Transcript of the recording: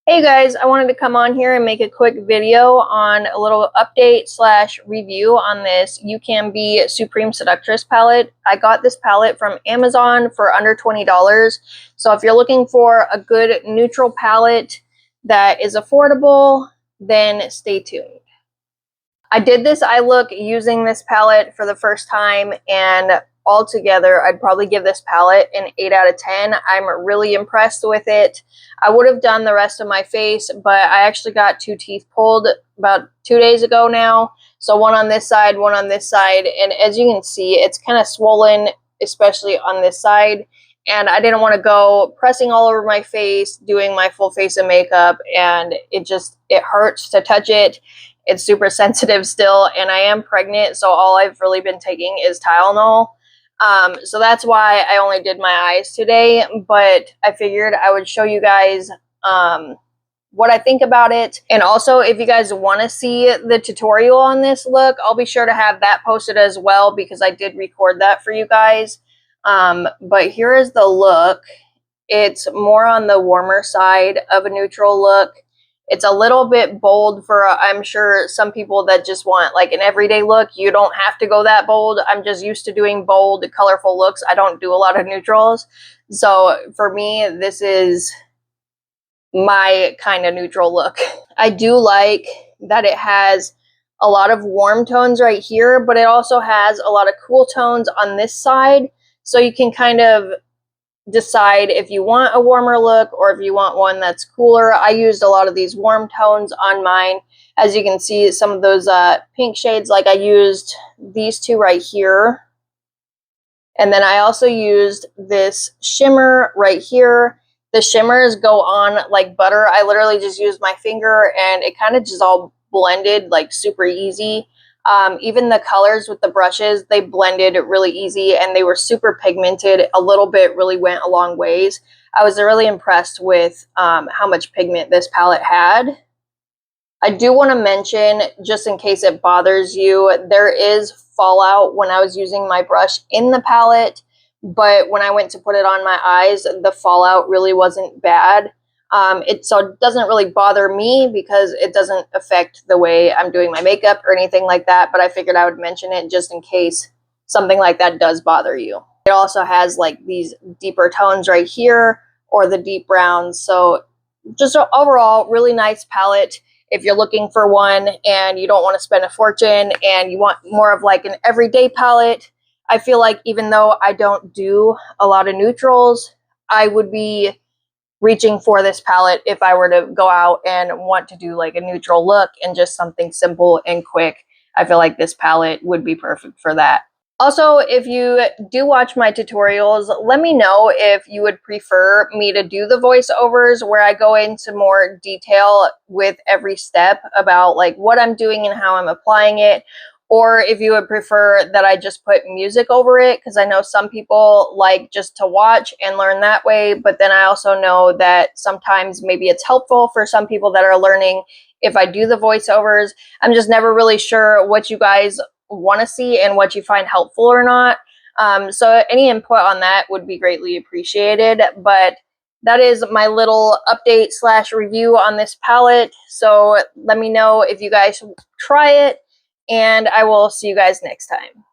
Hey guys, I wanted to come on here and make a quick video on a little update slash review on this UCANBE Supreme Seductress palette. I got this palette from Amazon for under $20. So if you're looking for a good neutral palette that is affordable, then stay tuned. I did this eye look using this palette for the first time, and altogether I'd probably give this palette an 8 out of 10. I'm really impressed with it. I would have done the rest of my face, but I actually got 2 teeth pulled about 2 days ago now. So one on this side, one on this side, and as you can see, it's kind of swollen, especially on this side. And I didn't want to go pressing all over my face, doing my full face of makeup, and it hurts to touch it. It's super sensitive still, and I am pregnant, so all I've really been taking is Tylenol. So that's why I only did my eyes today, but I figured I would show you guys what I think about it. And also, if you guys want to see the tutorial on this look, I'll be sure to have that posted as well, because I did record that for you guys. But here is the look. It's more on the warmer side of a neutral look. It's a little bit bold for, I'm sure, some people that just want like an everyday look. You don't have to go that bold. I'm just used to doing bold, colorful looks. I don't do a lot of neutrals. So for me, this is my kind of neutral look. I do like that it has a lot of warm tones right here, but it also has a lot of cool tones on this side. So you can kind of decide if you want a warmer look or if you want one that's cooler. I used a lot of these warm tones on mine. As you can see, some of those pink shades, like I used these two right here. And then I also used this shimmer right here. The shimmers go on like butter. I literally just used my finger and it kind of just all blended like super easy. Even the colors with the brushes, they blended really easy and they were super pigmented. A little bit really went a long ways. I was really impressed with how much pigment this palette had. I do want to mention, just in case it bothers you, there is fallout when I was using my brush in the palette, but when I went to put it on my eyes, the fallout really wasn't bad. So it doesn't really bother me because it doesn't affect the way I'm doing my makeup or anything like that, but I figured I would mention it just in case something like that does bother you. It also has like these deeper tones right here, or the deep browns. So just overall, really nice palette. If you're looking for one and you don't want to spend a fortune and you want more of like an everyday palette, I feel like even though I don't do a lot of neutrals, I would be reaching for this palette if I were to go out and want to do like a neutral look and just something simple and quick. I feel like this palette would be perfect for that. Also, if you do watch my tutorials, let me know if you would prefer me to do the voiceovers where I go into more detail with every step about like what I'm doing and how I'm applying it, or if you would prefer that I just put music over it, because I know some people like just to watch and learn that way, but then I also know that sometimes maybe it's helpful for some people that are learning if I do the voiceovers. I'm just never really sure what you guys want to see and what you find helpful or not. So any input on that would be greatly appreciated. But that is my little update slash review on this palette. So let me know if you guys try it, and I will see you guys next time.